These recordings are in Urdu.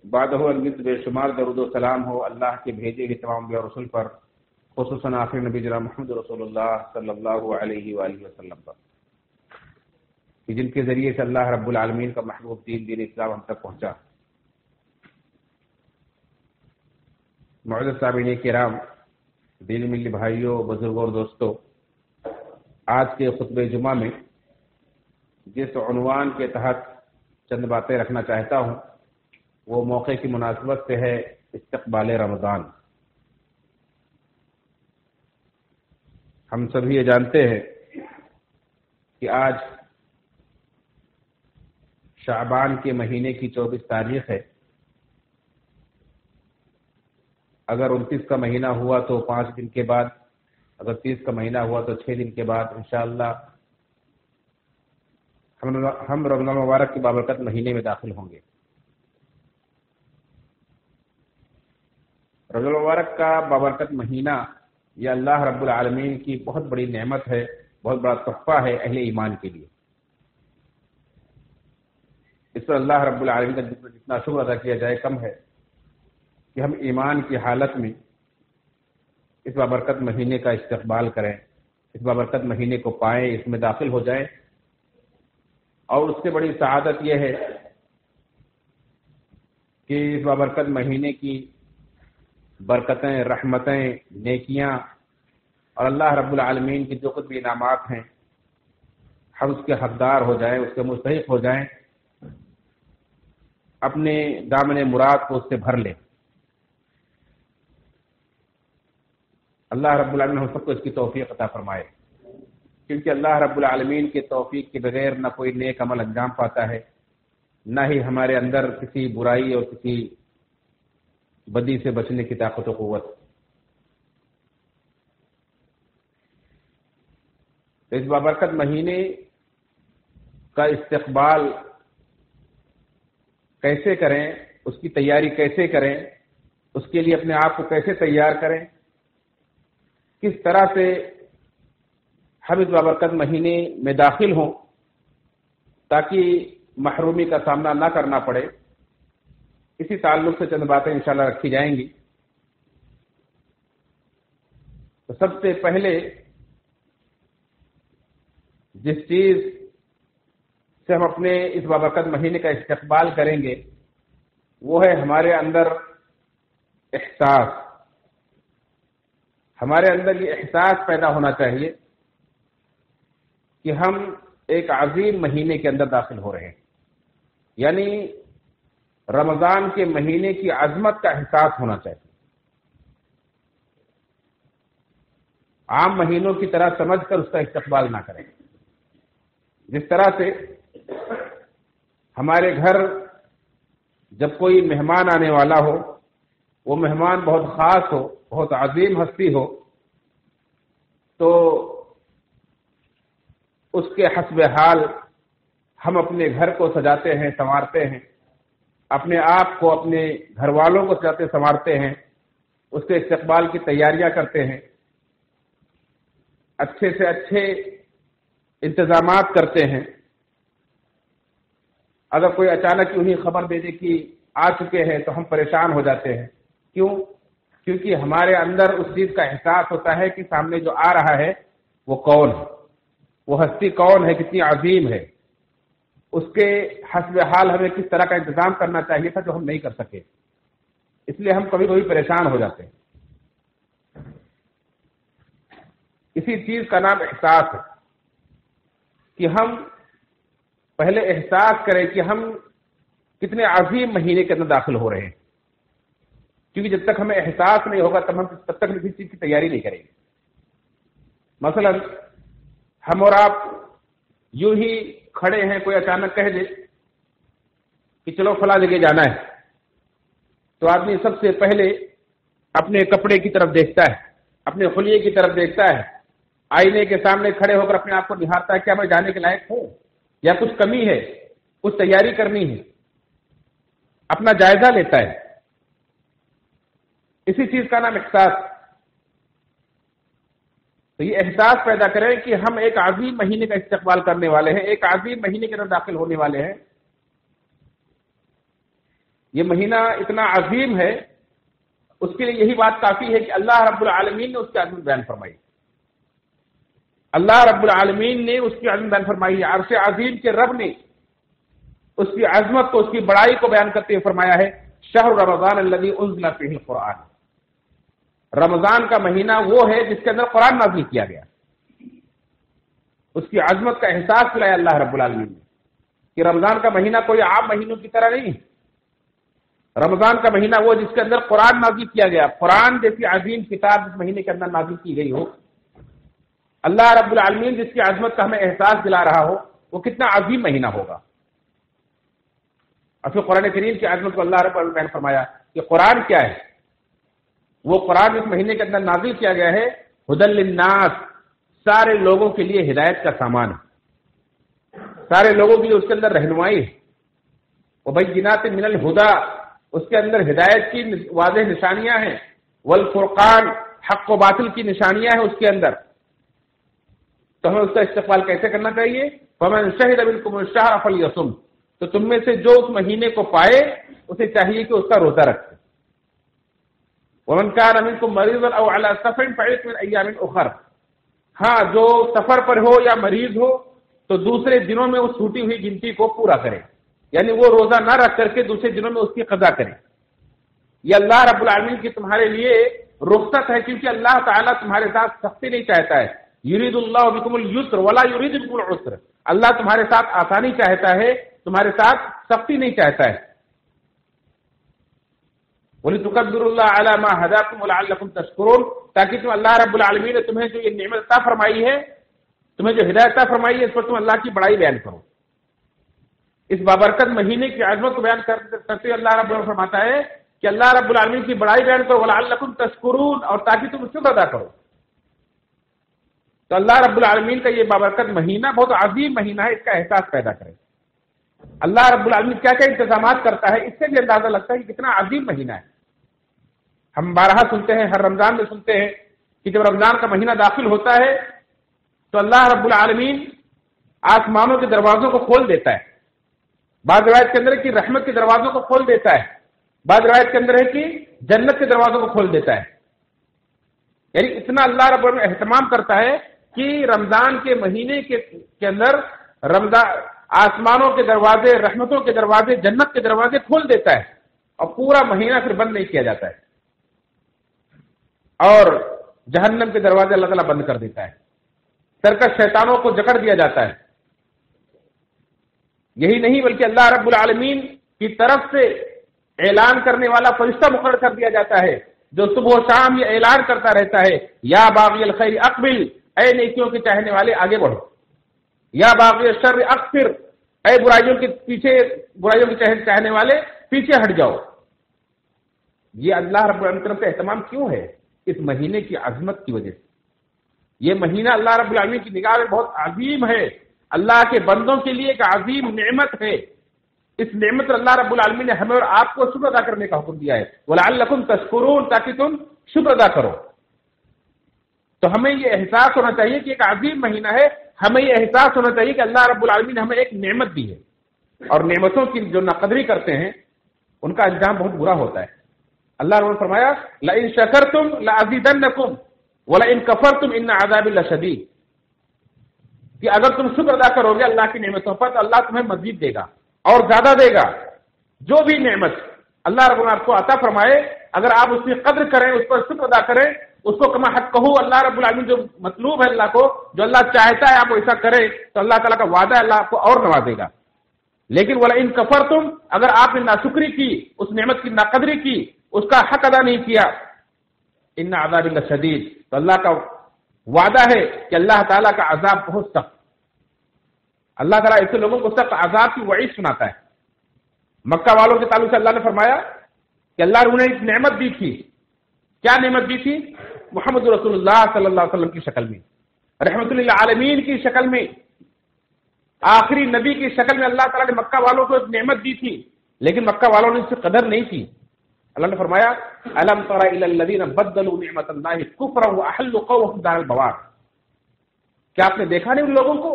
بعدہ الگت بے شمار درود و سلام ہو اللہ کے بھیجے ہوئے تمام انبیاء رسول پر، خصوصاً آخری نبی جناب محمد رسول اللہ صلی اللہ علیہ وآلہ وسلم پر، کہ جن کے ذریعے سے اللہ رب العالمین کا محبوب دین اسلام ہم تک پہنچا۔ معزز سامعین کرام، دین ملی بھائیوں، بزرگوں اور دوستوں، آج کے خطبہ جمعہ میں جس عنوان کے تحت چند باتیں رکھنا چاہتا ہوں وہ موقع کی مناسبت سے ہے استقبال رمضان۔ ہم سبھی یہ جانتے ہیں کہ آج شعبان کے مہینے کی 24 تاریخ ہے۔ اگر 29 کا مہینہ ہوا تو 5 دن کے بعد، اگر 30 کا مہینہ ہوا تو 6 دن کے بعد انشاءاللہ ہم رمضان مبارک کے بابرکت مہینے میں داخل ہوں گے۔ رمضان مبارک کا بابرکت مہینہ یہ اللہ رب العالمین کی بہت بڑی نعمت ہے، بہت بڑا تحفہ ہے اہل ایمان کے لیے۔ اس پر اللہ رب العالمین کا جتنا شکر ادا کیا جائے کم ہے کہ ہم ایمان کی حالت میں اس بابرکت مہینے کا استقبال کریں، اس بابرکت مہینے کو پائیں، اس میں داخل ہو جائیں۔ اور اس سے بڑی سعادت یہ ہے کہ اس بابرکت مہینے کی برکتیں، رحمتیں، نیکیاں اور اللہ رب العالمین کی جو کچھ بھی انعامات ہیں ہم اس کے حقدار ہو جائیں، اس کے مستحق ہو جائیں، اپنے دامن مراد کو اس سے بھر لیں۔ اللہ رب العالمین ہم سب کو اس کی توفیق عطا فرمائے، کیونکہ اللہ رب العالمین کے توفیق کے بغیر نہ کوئی نیک عمل انجام پاتا ہے، نہ ہی ہمارے اندر کسی برائی اور کسی بدی سے بچنے کی طاقت و قوت۔ اس بابرکت مہینے کا استقبال کیسے کریں، اس کی تیاری کیسے کریں، اس کے لیے اپنے آپ کو کیسے تیار کریں، کس طرح سے ہم اس بابرکت مہینے میں داخل ہوں تاکہ محرومی کا سامنا نہ کرنا پڑے، اسی تعلق سے چند باتیں انشاءاللہ رکھی جائیں گی۔ تو سب سے پہلے جس چیز سے ہم اپنے اس بابرکت مہینے کا استقبال کریں گے وہ ہے ہمارے اندر احساس۔ ہمارے اندر یہ احساس پیدا ہونا چاہیے کہ ہم ایک عظیم مہینے کے اندر داخل ہو رہے ہیں، یعنی رمضان کے مہینے کی عظمت کا احساس ہونا چاہیے۔ عام مہینوں کی طرح سمجھ کر اس کا استقبال نہ کریں۔ جس طرح سے ہمارے گھر جب کوئی مہمان آنے والا ہو، وہ مہمان بہت خاص ہو، بہت عظیم ہستی ہو، تو اس کے حسب حال ہم اپنے گھر کو سجاتے ہیں، سنوارتے ہیں، اپنے آپ کو، اپنے گھر والوں کو سجاتے سنوارتے ہیں، اس کے استقبال کی تیاریاں کرتے ہیں، اچھے سے اچھے انتظامات کرتے ہیں۔ اگر کوئی اچانک یوں ہی خبر دے دے کہ آ چکے ہیں تو ہم پریشان ہو جاتے ہیں۔ کیوں؟ کیونکہ ہمارے اندر اس چیز کا احساس ہوتا ہے کہ سامنے جو آ رہا ہے وہ کون ہے، وہ ہستی کون ہے، کتنی عظیم ہے، اس کے حسب حال ہمیں کس طرح کا انتظام کرنا چاہیے تھا جو ہم نہیں کر سکے، اس لیے ہم کبھی کبھی پریشان ہو جاتے ہیں۔ اسی چیز کا نام احساس ہے کہ ہم پہلے احساس کریں کہ ہم کتنے عظیم مہینے کے اندر داخل ہو رہے ہیں، کیونکہ جب تک ہمیں احساس نہیں ہوگا تب تک کسی چیز کی تیاری نہیں کریں گے۔ مثلا ہم اور آپ یوں ہی کھڑے ہیں، کوئی اچانک کہہ دے کہ چلو فلاں جگہ جانا ہے، تو آدمی سب سے پہلے اپنے کپڑے کی طرف دیکھتا ہے، اپنے خلیے کی طرف دیکھتا ہے، آئینے کے سامنے کھڑے ہو کر اپنے آپ کو نہارتا ہے، کیا میں جانے کے لائق ہوں یا کچھ کمی ہے، کچھ تیاری کرنی ہے، اپنا جائزہ لیتا ہے۔ اسی چیز کا نام احساس۔ تو یہ احساس پیدا کریں کہ ہم ایک عظیم مہینے کا استقبال کرنے والے ہیں، ایک عظیم مہینے کے اندر داخل ہونے والے ہیں۔ یہ مہینہ اتنا عظیم ہے، اس کے لیے یہی بات کافی ہے کہ اللہ رب العالمین نے اس کی عظمت بیان فرمائی. اللہ رب العالمین نے اس کی عظمت بیان فرمائی ہے. عرش عظیم کے رب نے اس کی عظمت کو، اس کی بڑائی کو بیان کرتے ہوئے فرمایا ہے شہر رمضان الذی انزل فیہ القرآن. رمضان کا مہینہ وہ ہے جس کے اندر قرآن نازل کیا گیا. اس کی عظمت کا احساس دلایا اللہ رب العالمین نے کہ رمضان کا مہینہ کوئی عام مہینوں کی طرح نہیں. رمضان کا مہینہ وہ جس کے اندر قرآن نازل کیا گیا. قرآن جیسی عظیم کتاب جس مہینے کے اندر نازل کی گئی ہو، اللہ رب العالمین جس کی عظمت کا ہمیں احساس دلا رہا ہو، وہ کتنا عظیم مہینہ ہوگا. اور پھر قرآن کریم کی عظمت کو اللہ رب العالمین نے فرمایا کہ قرآن کیا ہے؟ وہ قرآن اس مہینے کے اندر نازل کیا گیا ہے ہدی للناس، سارے لوگوں کے لیے ہدایت کا سامان ہے، سارے لوگوں کے لیے اس کے اندر رہنمائی ہے. وبینات من الہدی، اس کے اندر ہدایت کی واضح نشانیاں ہیں. والفرقان، حق و باطل کی نشانیاں ہیں اس کے اندر. تو ہمیں اس کا استقبال کیسے کرنا چاہیے؟ فمن شہد منکم الشہر فلیصم، تو تم میں سے جو اس مہینے کو پائے اسے چاہیے کہ اس کا روزہ رکھے. ومن کان منکم مریضا او علی سفر فعدۃ من ایام اخر، ہاں جو سفر پر ہو یا مریض ہو تو دوسرے دنوں میں اس چھوٹی ہوئی گنتی کو پورا کرے، یعنی وہ روزہ نہ رکھ کر کے دوسرے دنوں میں اس کی قضا کرے. یہ اللہ رب العالمین کی تمہارے لیے رخصت ہے، کیونکہ اللہ تعالیٰ تمہارے ساتھ سختی نہیں چاہتا ہے. یرید اللہ بکم اليسر ولا یرید بکم العسر، اللہ تمہارے ساتھ آسانی چاہتا ہے، تمہارے ساتھ سختی نہیں چاہتا ہے. وَلِتُكَبِّرُوا اللَّهَ عَلَى مَا هَدَاكُمْ وَلَعَلَّكُمْ تَشْكُرُونَ، تاکہ تم اللہ رب العالمین نے تمہیں جو یہ نعمت عطا فرمائی ہے، تمہیں جو ہدایت عطا فرمائی ہے، اس پر تم اللہ کی بڑائی بیان کرو. اس بابرکت مہینے کی عظمت کو بیان کرتے ہوئے اللہ رب العالمین فرماتا ہے کہ اللہ رب العالمین کی بڑائی بیان کرو وَلَعَلَّكُمْ تَشْكُرُونَ، اور تاکہ تم شکر ادا کرو. تو اللہ رب العالمین کا یہ بابرکت مہینہ بہت عظیم مہینہ ہے، اس کا احساس پیدا کرے. اللہ رب العالمین کیا کیا انتظامات کرتا ہے، اس سے بھی اندازہ لگتا ہے کہ کتنا عظیم مہینہ ہے. ہم بارہا سنتے ہیں، ہر رمضان میں سنتے ہیں کہ جب رمضان کا مہینہ داخل ہوتا ہے تو اللہ رب العالمین آسمانوں کے دروازوں کو کھول دیتا ہے. بعض روایت کے اندر ہے کہ رحمت کے دروازوں کو کھول دیتا ہے، بعض روایت کے اندر ہے کہ جنت کے دروازوں کو کھول دیتا ہے. یعنی اتنا اللہ رب العالمین اہتمام کرتا ہے کہ رمضان کے مہینے کے اندر رمضان آسمانوں کے دروازے، رحمتوں کے دروازے، جنت کے دروازے کھول دیتا ہے، اور پورا مہینہ پھر بند نہیں کیا جاتا ہے، اور جہنم کے دروازے اللہ تعالیٰ بند کر دیتا ہے. سرکش شیطانوں کو جکڑ دیا جاتا ہے. یہی نہیں بلکہ اللہ رب العالمین کی طرف سے اعلان کرنے والا فرشتہ مقرر کر دیا جاتا ہے، جو صبح و شام یہ اعلان کرتا رہتا ہے یا باغی الخیر اقبل، اے نیکیوں کے چاہنے والے آگے بڑھو، یا باغی الشر اقصر، اے برائیوں کے چاہنے والے پیچھے ہٹ جاؤ. یہ اللہ رب العالمین کی طرف سے اہتمام کیوں ہے؟ اس مہینے کی عظمت کی وجہ سے. یہ مہینہ اللہ رب العالمین کی نگاہ میں بہت عظیم ہے، اللہ کے بندوں کے لیے ایک عظیم نعمت ہے. اس نعمت پر اللہ رب العالمین نے ہمیں اور آپ کو شکر ادا کرنے کا حکم دیا ہے وَلَعَلَّكُمْ تَشْكُرُونَ، تاکہ تم شکر ادا کرو. تو ہمیں یہ احساس ہونا چاہیے کہ ایک عظیم مہینہ ہے، ہمیں یہ احساس ہونا چاہیے کہ اللہ رب العالمین نے ہمیں ایک نعمت دی ہے، اور نعمتوں کی جو ناقدری کرتے ہیں ان کا انجام بہت برا ہوتا ہے. اللہ رب نے فرمایا لَإِن شَكَرْتُمْ لَأَزِيدَنَّكُمْ وَلَإِن كَفَرْتُمْ إِنَّ عَذَابِي لَشَدِيدٌ، کہ اگر تم شکر ادا کرو گے اللہ کی نعمتوں پر تو اللہ تمہیں مزید دے گا اور زیادہ دے گا. جو بھی نعمت اللہ رب العالمین آپ کو عطا فرمائے، اگر آپ اس کی قدر کریں، اس پر شکر ادا کریں، اس کو کما حق کہو. اللہ رب العالمین جو مطلوب ہے اللہ کو، جو اللہ چاہتا ہے آپ ایسا کریں، تو اللہ تعالیٰ کا وعدہ ہے اللہ آپ کو اور نوازے گا. لیکن وَلَئِن كَفَرْتُمْ، اگر آپ نے ناشکری کی، اس نعمت کی ناقدری کی، اس کا حق ادا نہیں کیا، ان عذابی لشدید، تو اللہ کا وعدہ ہے کہ اللہ تعالیٰ کا عذاب بہت سخت. اللہ تعالیٰ ایسے لوگوں کو سخت عذاب کی وعید سناتا ہے. مکہ والوں کے تعلق سے اللہ نے فرمایا کہ اللہ نے انہیں ایک نعمت دی تھی. کیا نعمت دی تھی؟ محمد رسول اللہ صلی اللہ علیہ وسلم کی شکل میں، رحمت للعالمین کی شکل میں، آخری نبی کی شکل میں اللہ تعالیٰ نے مکہ والوں کو ایک نعمت دی تھی، لیکن مکہ والوں نے اس کی قدر نہیں کی. اللہ نے فرمایا الم تر الی الذین بدلوا نعمت اللہ کفرا واحلوا قومهم دار البوار، کیا آپ نے دیکھا نہیں ان لوگوں کو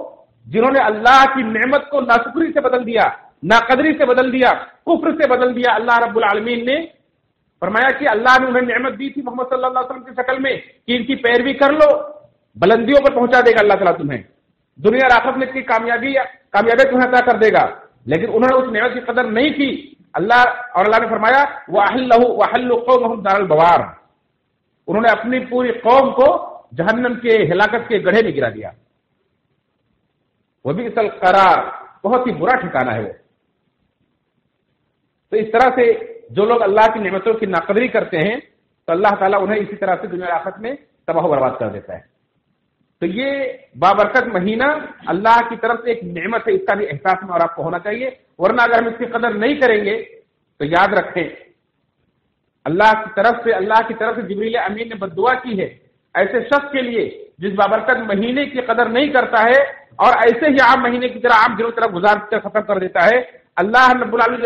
جنہوں نے اللہ کی نعمت کو ناشکری سے بدل دیا، ناقدری سے بدل دیا، کفر سے بدل دیا۔ اللہ رب العالمین نے فرمایا کہ اللہ نے انہیں نعمت دی تھی محمد صلی اللہ علیہ وسلم کی شکل میں کہ ان کی پیروی کر لو، بلندیوں پر پہنچا دے گا اللہ تعالیٰ تمہیں، دنیا اور آخرت میں کی کامیابی تمہیں عطا کر دے گا، لیکن انہوں نے اس نعمت کی قدر نہیں کی۔ اللہ نے فرمایا وَأَحَلُّوا قَوْمَهُمْ دَارَ الْبَوَارِ، انہوں نے اپنی پوری قوم کو جہنم کے ہلاکت کے گڑھے میں گرا دیا۔ وَبِئْسَ الْقَرَارُ، بہت ہی برا ٹھکانہ ہے وہ۔ تو اس طرح سے جو لوگ اللہ کی نعمتوں کی ناقدری کرتے ہیں تو اللہ تعالیٰ انہیں اسی طرح سے دنیا آخرت میں تباہ و برباد کر دیتا ہے۔ تو یہ بابرکت مہینہ اللہ کی طرف سے ایک نعمت ہے، اس کا بھی احساس میں اور آپ کو ہونا چاہیے، ورنہ اگر ہم اس کی قدر نہیں کریں گے تو یاد رکھیں اللہ کی طرف سے جبریل امین نے بد دعا کی ہے ایسے شخص کے لیے جس بابرکت مہینے کی قدر نہیں کرتا ہے اور ایسے ہی عام مہینے کی طرح عام دنوں کی طرف گزار کر ختم کر دیتا ہے۔ اللہ رب العالمین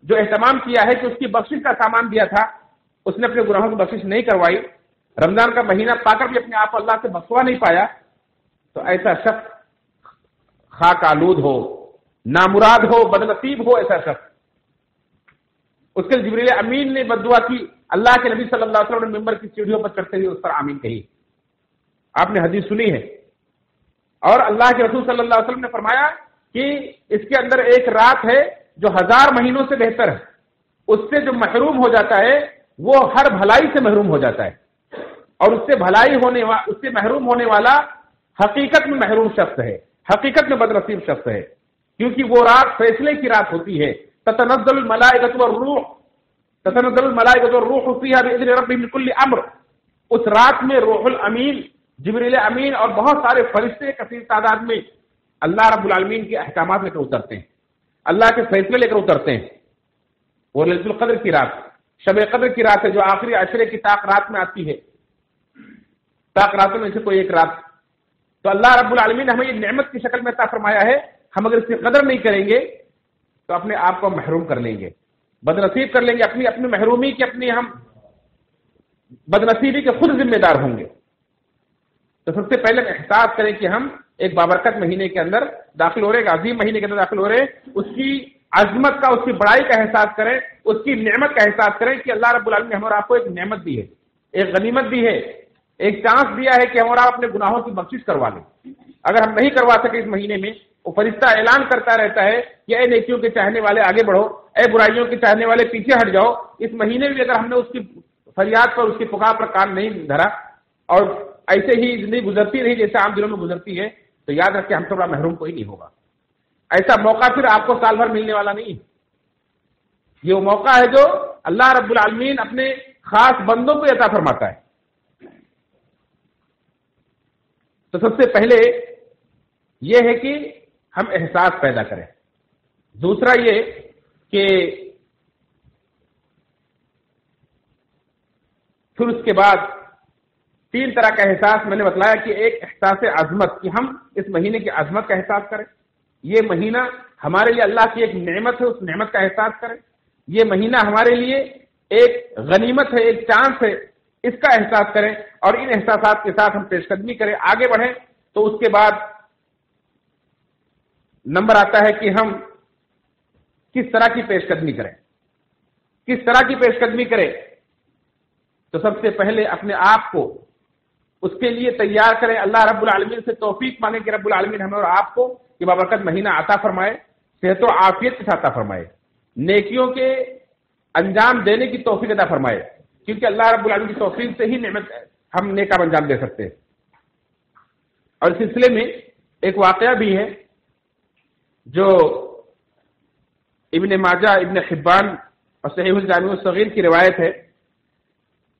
جو اہتمام کیا ہے کہ اس کی بخشش کا سامان دیا تھا، اس نے اپنے گناہوں کی بخشش نہیں کروائی، رمضان کا مہینہ پا کر بھی اپنے آپ کو اللہ سے بخشوا نہیں پایا، تو ایسا شخص خاک آلود ہو، نامراد ہو، بدنصیب ہو ایسا شخص۔ اس کے جبریل امین نے بد دعا کی، اللہ کے نبی صلی اللہ علیہ وسلم نے ممبر کی سیڑھیوں پر چڑھتے ہوئے اس پر آمین کہی، آپ نے حدیث سنی ہے۔ اور اللہ کے رسول صلی اللہ علیہ وسلم نے فرمایا کہ اس کے اندر ایک رات ہے جو 1000 مہینوں سے بہتر ہے، اس سے جو محروم ہو جاتا ہے وہ ہر بھلائی سے محروم ہو جاتا ہے، اور اس سے محروم ہونے والا حقیقت میں محروم شخص ہے، حقیقت میں بدنصیب شخص ہے، کیونکہ وہ رات فیصلے کی رات ہوتی ہے۔ تتنزل الملائکۃ والروح فیہا بإذن ربہم من کل امر، اس رات میں روح الامین، جبریل امین اور بہت سارے فرشتے کثیر تعداد میں اللہ رب العالمین کے احکامات لے کر اترتے ہیں، اللہ کے فیصلے لے کر اترتے ہیں۔ وہ لیلۃ القدر کی رات، شب قدر کی رات ہے جو آخری عشرے کی طاق رات میں آتی ہے، طاق راتوں میں سے کوئی ایک رات۔ تو اللہ رب العالمین نے ہمیں یہ نعمت کی شکل میں عطا فرمایا ہے، ہم اگر اس کی قدر نہیں کریں گے تو اپنے آپ کو محروم کر لیں گے، بدنصیب کر لیں گے، اپنی محرومی کی، ہم بدنصیبی کے خود ذمہ دار ہوں گے۔ تو سب سے پہلے احساس کریں کہ ہم ایک بابرکت مہینے کے اندر داخل ہو رہے ہیں، ایک عظیم مہینے کے اندر داخل ہو رہے ہیں، اس کی عظمت کا، اس کی بڑائی کا احساس کریں، اس کی نعمت کا احساس کریں کہ اللہ رب العالمین نے ہم اور آپ کو ایک نعمت دی ہے، ایک غنیمت دی ہے، ایک چانس دیا ہے کہ ہم اور آپ اپنے گناہوں کی بخشش کروا لیں۔ اگر ہم نہیں کروا سکے اس مہینے میں، وہ فرشتہ اعلان کرتا رہتا ہے کہ اے نیکیوں کے چاہنے والے آگے بڑھو، اے برائیوں کے چاہنے والے پیچھے ہٹ جاؤ۔ اس مہینے میں اگر ہم نے اس کی فریاد پر، اس کی پکار پر کان نہیں دھرا اور ایسے ہی زندگی گزرتی رہی جیسے عام دنوں میں گزرتی ہے، تو یاد رکھیں ہم سے بڑا محروم کوئی نہیں ہوگا۔ ایسا موقع پھر آپ کو سال بھر ملنے والا نہیں ہے، یہ وہ موقع ہے جو اللہ رب العالمین اپنے خاص بندوں کو عطا فرماتا ہے۔ تو سب سے پہلے یہ ہے کہ ہم احساس پیدا کریں، دوسرا یہ کہ پھر اس کے بعد 3 طرح کا احساس میں نے بتلایا کہ ایک احساس عظمت، کہ ہم اس مہینے کی عظمت کا احساس کریں، یہ مہینہ ہمارے لیے اللہ کی ایک نعمت ہے، اس نعمت کا احساس کریں، یہ مہینہ ہمارے لیے ایک غنیمت ہے، ایک چانس ہے، اس کا احساس کریں، اور ان احساسات کے ساتھ ہم پیش قدمی کریں، آگے بڑھیں۔ تو اس کے بعد نمبر آتا ہے کہ ہم کس طرح کی پیش قدمی کریں، کس طرح کی پیش قدمی کریں۔ تو سب سے پہلے اپنے آپ کو اس کے لیے تیار کریں، اللہ رب العالمین سے توفیق مانگیں کہ رب العالمین ہمیں اور آپ کو یہ بابرکت مہینہ عطا فرمائے، صحت و عافیت کے ساتھ عطا فرمائے، نیکیوں کے انجام دینے کی توفیق عطا فرمائے، کیونکہ اللہ رب العالمین کی توفیق سے ہی نعمت ہم نیک کام انجام دے سکتے ہیں۔ اور اس سلسلے میں ایک واقعہ بھی ہے جو ابن ماجہ، ابن حبان اور صحیح الجامع الصغیر کی روایت ہے،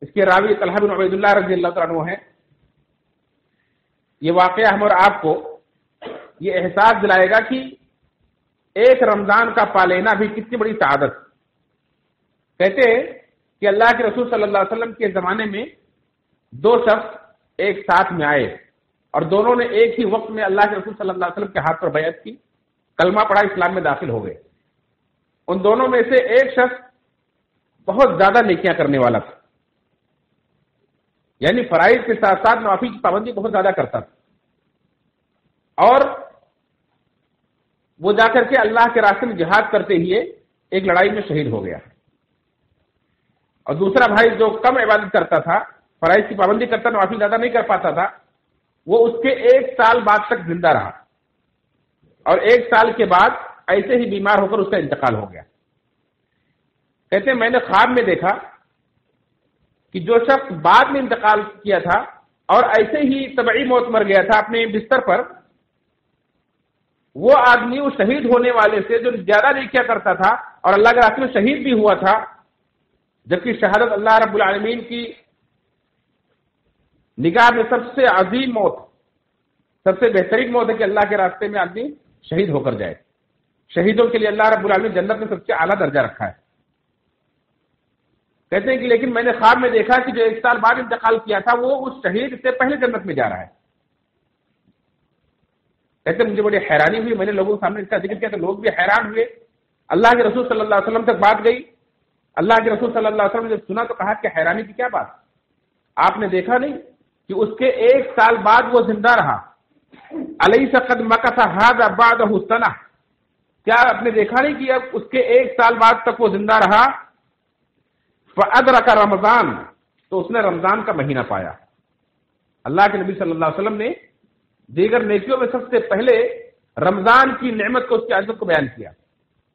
اس کے راوی طلحہ بن عبید اللہ رضی اللہ تعالیٰ عنہ ہے۔ یہ واقعہ ہم اور آپ کو یہ احساس دلائے گا کہ ایک رمضان کا پا لینا بھی کتنی بڑی سعادت۔ کہتے ہیں کہ اللہ کے رسول صلی اللہ علیہ وسلم کے زمانے میں 2 شخص ایک ساتھ میں آئے اور دونوں نے ایک ہی وقت میں اللہ کے رسول صلی اللہ علیہ وسلم کے ہاتھ پر بیعت کی، کلمہ پڑھا، اسلام میں داخل ہو گئے۔ ان دونوں میں سے ایک شخص بہت زیادہ نیکیاں کرنے والا تھا، یعنی فرائض کے ساتھ ساتھ نوافل کی پابندی بہت زیادہ کرتا تھا، اور وہ جا کر کے اللہ کے راستے میں جہاد کرتے ہوئے ایک لڑائی میں شہید ہو گیا، اور دوسرا بھائی جو کم عبادت کرتا تھا، فرائض کی پابندی کرتا، نوافل زیادہ نہیں کر پاتا تھا، وہ اس کے 1 سال بعد تک زندہ رہا، اور 1 سال کے بعد ایسے ہی بیمار ہو کر اس کا انتقال ہو گیا۔ کہتے ہیں میں نے خواب میں دیکھا کہ جو شخص بعد میں انتقال کیا تھا اور ایسے ہی طبعی موت مر گیا تھا اپنے بستر پر، وہ آدمی اس شہید ہونے والے سے جو زیادہ نیکیاں کرتا تھا اور اللہ کے راستے میں شہید بھی ہوا تھا، جبکہ شہادت اللہ رب العالمین کی نگاہ میں سب سے عظیم موت، سب سے بہترین موت ہے کہ اللہ کے راستے میں آدمی شہید ہو کر جائے۔ شہیدوں کے لیے اللہ رب العالمین جنت میں سب سے اعلیٰ درجہ رکھا ہے۔ کہتے ہیں کہ لیکن میں نے خواب میں دیکھا کہ جو 1 سال بعد انتقال کیا تھا وہ اس شہید سے پہلے جنت میں جا رہا ہے۔ کہتے ہیں مجھے بڑی حیرانی ہوئی، میں نے لوگوں کے سامنے اس کا ذکر کیا تو لوگ بھی حیران ہوئے۔ اللہ کے رسول صلی اللہ علیہ وسلم تک بات گئی، اللہ کے رسول صلی اللہ علیہ وسلم نے جب سنا تو کہا کہ حیرانی کی کیا بات، آپ نے دیکھا نہیں کہ اس کے 1 سال بعد وہ زندہ رہا؟ الیس قد مکث ھذا بعدہ سنہ، کیا آپ نے دیکھا نہیں کہ اب اس کے 1 سال بعد تک وہ زندہ رہا؟ فادرک رمضان، تو اس نے رمضان کا مہینہ پایا۔ اللہ کے نبی صلی اللہ علیہ وسلم نے دیگر نیکیوں میں سب سے پہلے رمضان کی نعمت کو، اس کی عزت کو بیان کیا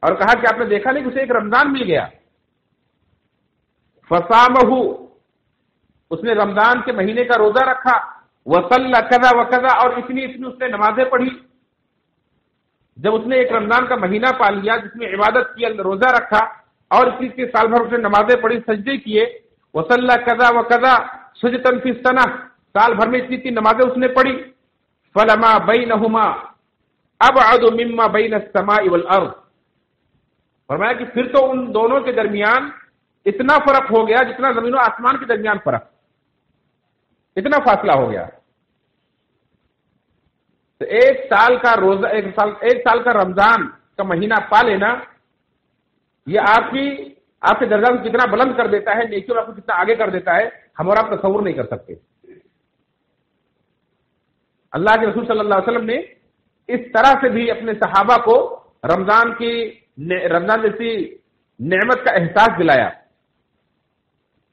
اور کہا کہ آپ نے دیکھا نہیں کہ اسے ایک رمضان مل گیا۔ فصامہ، اس نے رمضان کے مہینے کا روزہ رکھا، وصلی کذا وکذا، اور اتنی اس نے نمازیں پڑھی۔ جب اس نے ایک رمضان کا مہینہ پا لیا جس میں عبادت کی، روزہ رکھا اور اسی سال بھر اس نے نمازیں پڑھی، سجدے کیے، وصلی کذا وکذا سجدۃ فی السنہ، سال بھر میں اتنی نمازیں اس نے پڑھی، فلما بینہما ابعد مما بین السماء والارض، فرمایا کہ پھر تو ان دونوں کے درمیان اتنا فرق ہو گیا جتنا زمین و آسمان کے درمیان فرق، اتنا فاصلہ ہو گیا۔ تو 1 سال کا روزہ، 1 سال کا رمضان کا مہینہ پا لینا، یہ آپ کے درجہ کو کتنا بلند کر دیتا ہے، نیکیوں آپ کو کتنا آگے کر دیتا ہے، ہم اور آپ تصور نہیں کر سکتے۔ اللہ کے رسول صلی اللہ علیہ وسلم نے اس طرح سے بھی اپنے صحابہ کو رمضان جیسی نعمت کا احساس دلایا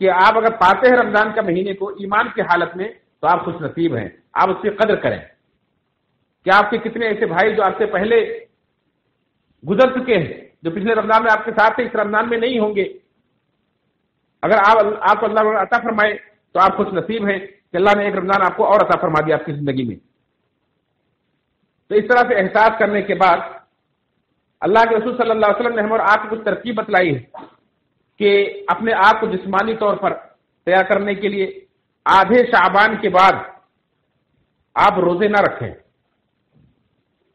کہ آپ اگر پاتے ہیں رمضان کا مہینے کو ایمان کی حالت میں تو آپ خوش نصیب ہیں، آپ اس کی قدر کریں۔ کیا آپ کے کتنے ایسے بھائی جو آپ سے پہلے گزر چکے ہیں، جو پچھلے رمضان میں آپ کے ساتھ تھے، اس رمضان میں نہیں ہوں گے؟ اگر آپ کو اللہ عطا فرمائے تو آپ خوش نصیب ہیں کہ اللہ نے ایک رمضان آپ کو اور عطا فرما دیا آپ کی زندگی میں۔ تو اس طرح سے احساس کرنے کے بعد اللہ کے رسول صلی اللہ علیہ وسلم نے ہم اور آپ کو کچھ ترکیب بتلائی ہے کہ اپنے آپ کو جسمانی طور پر تیار کرنے کے لیے آدھے شعبان کے بعد آپ روزے نہ رکھیں،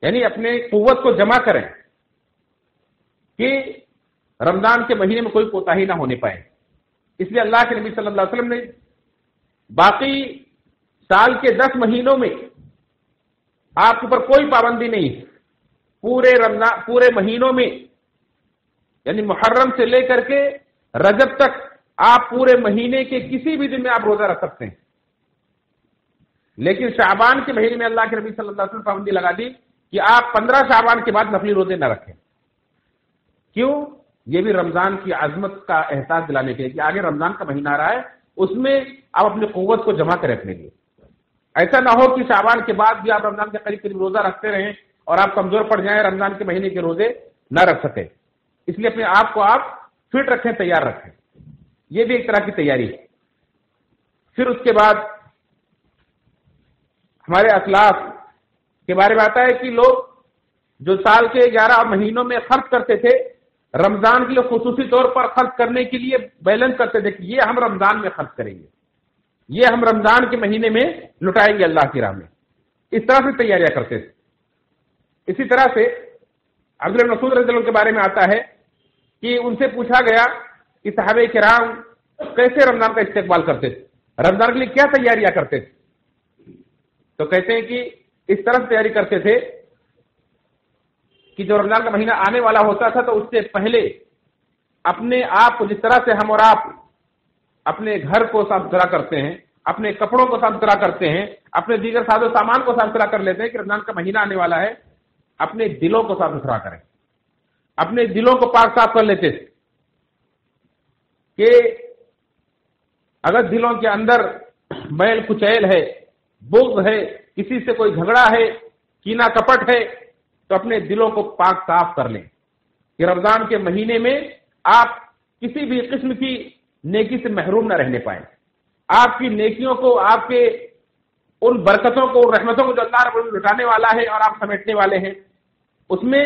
یعنی اپنے قوت کو جمع کریں کہ رمضان کے مہینے میں کوئی کوتاہی نہ ہونے پائے۔ اس لیے اللہ کے نبی صلی اللہ علیہ وسلم نے باقی سال کے 10 مہینوں میں آپ کے اوپر کوئی پابندی نہیں، پورے مہینوں میں، یعنی محرم سے لے کر کے رجب تک آپ پورے مہینے کے کسی بھی دن میں آپ روزہ رکھ سکتے ہیں، لیکن شعبان کے مہینے میں اللہ کے نبی صلی اللہ علیہ وسلم پابندی لگا دی کہ آپ 15 شعبان کے بعد نفلی روزے نہ رکھیں۔ کیوں؟ یہ بھی رمضان کی عظمت کا احساس دلانے کے لیے کہ آگے رمضان کا مہینہ آ رہا ہے، اس میں آپ اپنی قوت کو جمع کریں اپنے لیے۔ ایسا نہ ہو کہ شعبان کے بعد بھی آپ رمضان کے قریب روزہ رکھتے رہیں اور آپ کمزور پڑ جائیں، رمضان کے مہینے کے روزے نہ رکھ سکیں۔ اس لیے اپنے آپ کو آپ فٹ رکھیں، تیار رکھیں، یہ بھی ایک طرح کی تیاری ہے۔ پھر اس کے بعد ہمارے اسلاف کے بارے میں آتا ہے کہ لوگ جو سال کے 11 مہینوں میں خرچ کرتے تھے، رمضان کے لیے خصوصی طور پر خرچ کرنے کے لیے بیلنس کرتے تھے کہ یہ ہم رمضان میں خرچ کریں گے، یہ ہم رمضان کے مہینے میں لٹائیں گے اللہ کی راہ میں، اس طرح سے تیاریاں کرتے تھے۔ اسی طرح سے عبداللہ بن مسعود رضی اللہ عنہ کے بارے میں آتا ہے کہ ان سے پوچھا گیا کہ صحابہ کرام کیسے رمضان کا استقبال کرتے تھے، رمضان کے لیے کیا تیاریاں کرتے تھے؟ تو کہتے ہیں کہ اس طرح سے تیاری کرتے تھے کہ جو رمضان کا مہینہ آنے والا ہوتا تھا تو اس سے پہلے اپنے آپ کو، جس طرح سے ہم اور آپ اپنے گھر کو صاف ستھرا کرتے ہیں، اپنے کپڑوں کو صاف ستھرا کرتے ہیں، اپنے دیگر ساز و سامان کو صاف ستھرا کر لیتے ہیں کہ رمضان کا مہینہ آنے والا ہے، اپنے دلوں کو صاف ستھرا کریں، اپنے دلوں کو پاک صاف کر لیتے تھے کہ اگر دلوں کے اندر میل کچیل ہے، بغض ہے، کسی سے کوئی جھگڑا ہے، کینہ کپٹ ہے، تو اپنے دلوں کو پاک صاف کر لیں کہ رمضان کے مہینے میں آپ کسی بھی قسم کی نیکی سے محروم نہ رہنے پائیں، آپ کی نیکیوں کو، آپ کے ان برکتوں کو، رحمتوں کو جو اللہ رب العالمین لٹانے والا ہے اور آپ سمیٹنے والے ہیں، اس میں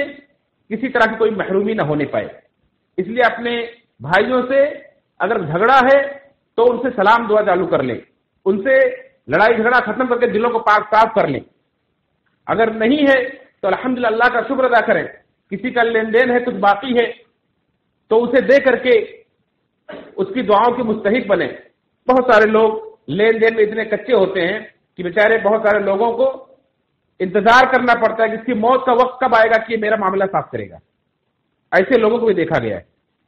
کسی طرح کی کوئی محرومی نہ ہونے پائے۔ اس لیے اپنے بھائیوں سے اگر جھگڑا ہے تو ان سے سلام دعا چالو کر لیں، ان سے لڑائی جھگڑا ختم کر کے دلوں کو پاک صاف کر لیں۔ اگر نہیں ہے تو الحمدللہ اللہ کا شکر ادا کریں، کسی کا لین دین ہے، کچھ باقی ہے تو اسے دے کر کے اس کی دعاؤں کے مستحق بنیں۔ بہت سارے لوگ لین دین میں اتنے کچے ہوتے ہیں کہ بیچارے بہت سارے لوگوں کو انتظار کرنا پڑتا ہے کہ اس کی موت کا وقت کب آئے گا کہ میرا معاملہ صاف کرے گا۔ ایسے لوگوں کو بھی دیکھا گیا ہے۔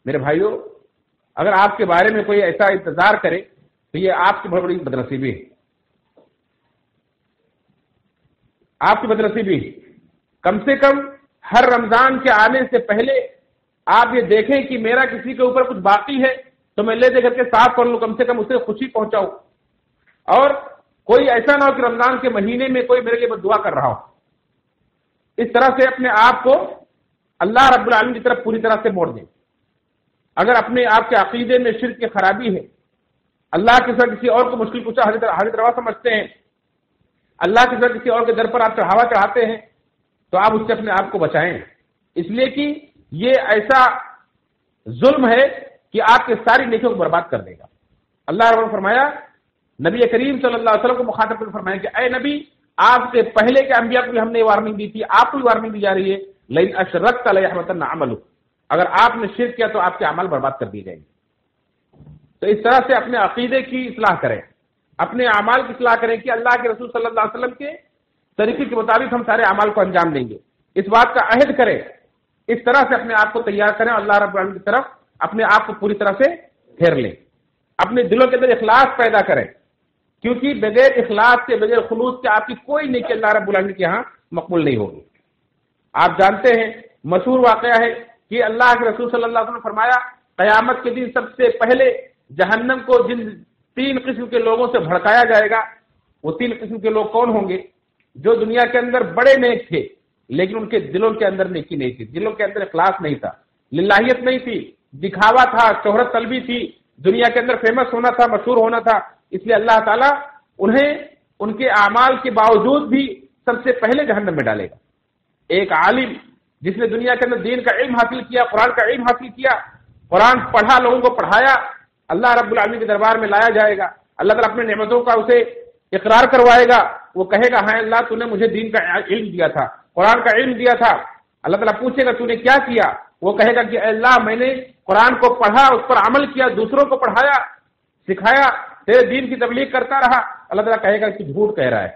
میرے بھائیوں، اگر آپ کے بارے میں کوئی ایسا انتظار کرے تو یہ آپ کی بہت بڑی بدنصیبی ہے، آپ کی بدنصیبی ہے۔ کم سے کم ہر رمضان کے آنے سے پہلے آپ یہ دیکھیں کہ میرا کسی کے اوپر کچھ باقی ہے تو میں لے دے کر کے صاف کر لوں، کم سے کم اسے خوشی پہنچاؤں، اور کوئی ایسا نہ ہو کہ رمضان کے مہینے میں کوئی میرے لیے بد دعا کر رہا ہو۔ اس طرح سے اپنے آپ کو اللہ رب العالمین کی طرف پوری طرح سے موڑ دیں۔ اگر اپنے آپ کے عقیدے میں شرک کی خرابی ہے، اللہ کے ساتھ کسی اور کو مشکل کشا حاجت روا سمجھتے ہیں، اللہ کے ساتھ کسی اور کے در پر آپ چڑھاوا چڑھاتے ہیں، تو آپ اس سے اپنے آپ کو بچائیں، اس لیے کہ یہ ایسا ظلم ہے کہ آپ کے ساری نیکیوں کو برباد کر دے گا۔ اللہ رب نے فرمایا، نبی کریم صلی اللہ علیہ وسلم کو مخاطب کر فرمایا کہ اے نبی، آپ سے پہلے کے انبیاء کو بھی ہم نے وارننگ دی تھی، آپ کو بھی وارننگ دی جا رہی ہے، لئن اشرکت لیحبطن عملک، اگر آپ نے شرک کیا تو آپ کے اعمال برباد کر دیے جائیں گے۔ تو اس طرح سے اپنے عقیدے کی اصلاح کریں، اپنے اعمال کی اصلاح کریں کہ اللہ کے رسول صلی اللہ علیہ وسلم کے طریقے کے مطابق ہم سارے اعمال کو انجام دیں گے، اس بات کا عہد کریں، اس طرح سے اپنے آپ کو تیار کریں، اللہ رب العالمین کی طرف اپنے آپ کو پوری طرح سے پھیر لیں، اپنے دلوں کے اندر اخلاص پیدا کریں، کیونکہ بغیر اخلاص کے، بغیر خلوص کے آپ کی کوئی نیکی اللہ رب العالمین کے یہاں مقبول نہیں ہوگی۔ آپ جانتے ہیں، مشہور واقعہ ہے کہ اللہ کے رسول صلی اللہ علیہ وسلم نے فرمایا، قیامت کے دن سب سے پہلے جہنم کو جن 3 قسم کے لوگوں سے بھڑکایا جائے گا، وہ 3 قسم کے لوگ کون ہوں گے؟ جو دنیا کے اندر بڑے نیک تھے لیکن ان کے دلوں کے اندر نیکی نہیں تھی، دلوں کے اندر اخلاص نہیں تھا، للہیت نہیں تھی، دکھاوا تھا، شہرت طلبی تھی، دنیا کے اندر فیمس ہونا تھا، مشہور ہونا تھا، اس لیے اللہ تعالیٰ انہیں ان کے اعمال کے باوجود بھی سب سے پہلے جہنم میں ڈالے گا۔ ایک عالم جس نے دنیا کے اندر دین کا علم حاصل کیا، قرآن کا علم حاصل کیا، قرآن پڑھا، لوگوں کو پڑھایا، اللہ رب العالمین کے دربار میں لایا جائے گا، اللہ تعالیٰ اپنے نعمتوں کا اسے اقرار کروائے گا، وہ کہے گا ہاں اللہ تو نے مجھے دین کا علم دیا تھا، قرآن کا علم دیا تھا۔ اللہ تعالیٰ پوچھے گا تو نے کیا کیا؟ وہ کہے گا کہ اے اللہ میں نے قرآن کو پڑھا، اس پر عمل کیا، دوسروں کو پڑھایا، سکھایا، تیرے دین کی تبلیغ کرتا رہا۔ اللہ تعالیٰ کہے گا کہ جھوٹ کہہ رہا ہے،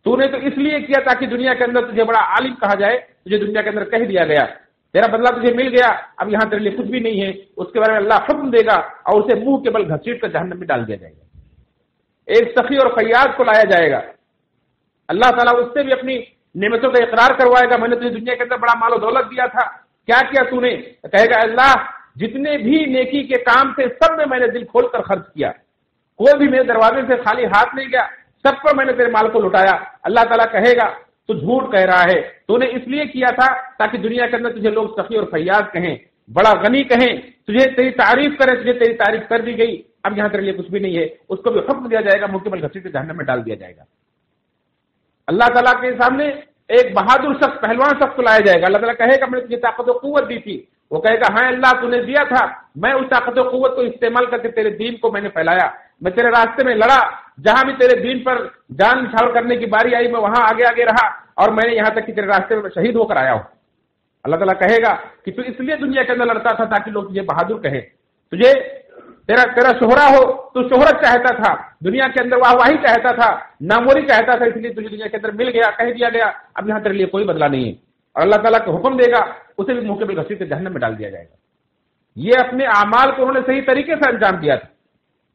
تو نے تو اس لیے کیا تاکہ دنیا کے اندر تجھے بڑا عالم کہا جائے، تجھے دنیا کے اندر کہہ دیا گیا، تیرا بدلہ تجھے مل گیا، اب یہاں تیرے لیے کچھ بھی نہیں ہے۔ اس کے بارے میں اللہ حکم دے گا اور اسے منہ کے بل گھسیٹ کر جہنم میں ڈال دیا جائے گا۔ ایک سخی اور فیاض کو لایا جائے گا، اللہ تعالیٰ اس سے بھی اپنی نعمتوں کا اقرار کروائے گا، میں نے تجھے دنیا کے اندر بڑا مال و دولت دیا تھا، کیا کیا تو نے؟ کہے گا اللہ جتنے بھی نیکی کے کام تھے سب میں نے دل کھول کر خرچ کیا، کوئی بھی میرے دروازے سے خالی ہاتھ نہیں گیا، سب پر میں نے تیرے مال کو لٹایا۔ اللہ تعالیٰ کہے گا تو جھوٹ کہہ رہا ہے، تو نے اس لیے کیا تھا تاکہ دنیا کے اندر تجھے لوگ سخی اور فیاض کہیں، بڑا غنی کہیں، تجھے تیری تعریف کریں، تجھے تیری تعریف کر دی گئی، اب یہاں تیرے لیے کچھ بھی نہیں ہے۔ اس کو بھی حکم دیا جائے گا، منہ کے بل گھسیٹ کے جہنم میں ڈال دیا جائے گا۔ اللہ تعالیٰ کے سامنے ایک بہادر شخص، پہلوان شخص کو لایا جائے گا، اللہ تعالیٰ کہے گا میں نے تجھے طاقت و قوت دی تھی، وہ کہے گا ہاں اللہ تو نے دیا تھا، میں اس طاقت و قوت کو استعمال کر کے تیرے دین کو میں نے پھیلایا، میں تیرے راستے میں لڑا، جہاں بھی تیرے دین پر جان نچھاور کرنے کی باری آئی میں وہاں آگے آگے رہا، اور میں نے یہاں تک کہ تیرے راستے میں شہید ہو کر آیا ہوں۔ اللہ تعالیٰ کہے گا کہ تو اس لیے دنیا کے اندر لڑتا تھا تاکہ لوگ تجھے بہادر کہیں، تجھے تیرا شہرہ ہو، تو شہرت چاہتا تھا، دنیا کے اندر واہی چاہتا تھا، ناموری چاہتا تھا، اس لیے تجھے دنیا کے اندر مل گیا، کہہ دیا گیا، اب یہاں تیرے لیے کوئی بدلہ نہیں ہے، اور اللہ تعالیٰ کا حکم دے گا، اسے بھی منہ کے بل گھسیٹ کے جہنم میں ڈال دیا جائے گا۔ یہ اپنے اعمال کو انہوں نے صحیح طریقے سے انجام دیا تھا،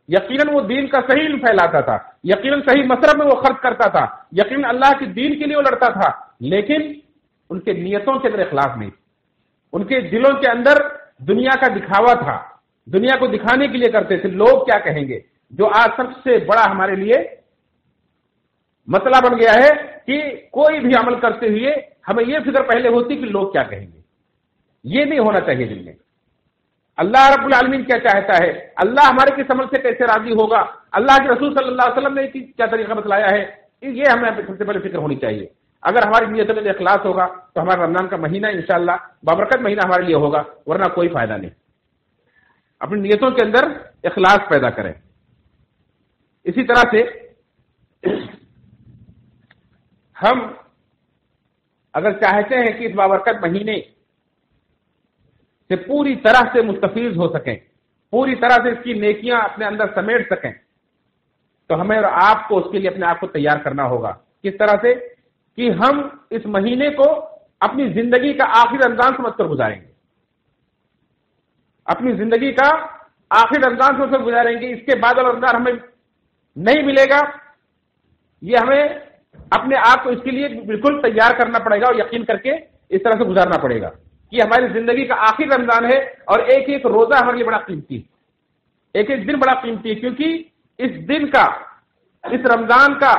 یقیناً وہ دین کا صحیح علم پھیلاتا تھا، یقیناً صحیح مصرف میں وہ خرچ کرتا تھا، یقیناً اللہ کے دین کے لیے وہ لڑتا تھا، لیکن ان کے نیتوں کے اندر اخلاص نہیں، ان کے دلوں کے اندر دنیا کا دکھاوا تھا، دنیا کو دکھانے کے لیے کرتے تھے، لوگ کیا کہیں گے، جو آج سب سے بڑا ہمارے لیے مسئلہ بن گیا ہے کہ کوئی بھی عمل کرتے ہوئے ہمیں یہ فکر پہلے ہوتی کہ لوگ کیا کہیں گے. یہ نہیں ہونا چاہیے دل میں. اللہ رب العالمین کیا چاہتا ہے، اللہ ہمارے کس عمل سے کیسے راضی ہوگا، اللہ کے رسول صلی اللہ علیہ وسلم نے کیا طریقہ بتلایا ہے، یہ ہمیں سب سے پہلے فکر ہونی چاہیے. اگر ہماری نیتوں میں اخلاص ہوگا تو ہمارا رمضان کا مہینہ انشاءاللہ بابرکت مہینہ ہمارے لیے ہوگا، ورنہ کوئی فائدہ نہیں. اپنی نیتوں کے اندر اخلاص پیدا کریں. اسی طرح سے ہم اگر چاہتے ہیں کہ اس بابرکت مہینے سے پوری طرح سے مستفیض ہو سکیں، پوری طرح سے اس کی نیکیاں اپنے اندر سمیٹ سکیں، تو ہمیں اور آپ کو اس کے لیے اپنے آپ کو تیار کرنا ہوگا. کس طرح سے کہ ہم اس مہینے کو اپنی زندگی کا آخری رمضان سمجھ کر گزاریں گے، اپنی زندگی کا آخری رمضان سمجھ کر گزاریں گے. اس کے بعد رمضان ہمیں نہیں ملے گا، یہ ہمیں اپنے آپ کو اس کے لیے بالکل تیار کرنا پڑے گا اور یقین کر کے اس طرح سے گزارنا پڑے گا کہ ہماری زندگی کا آخری رمضان ہے اور ایک ایک روزہ ہمارے لیے بڑا قیمتی ہے، ایک ایک دن بڑا قیمتی ہے، کیونکہ اس دن کا، اس رمضان کا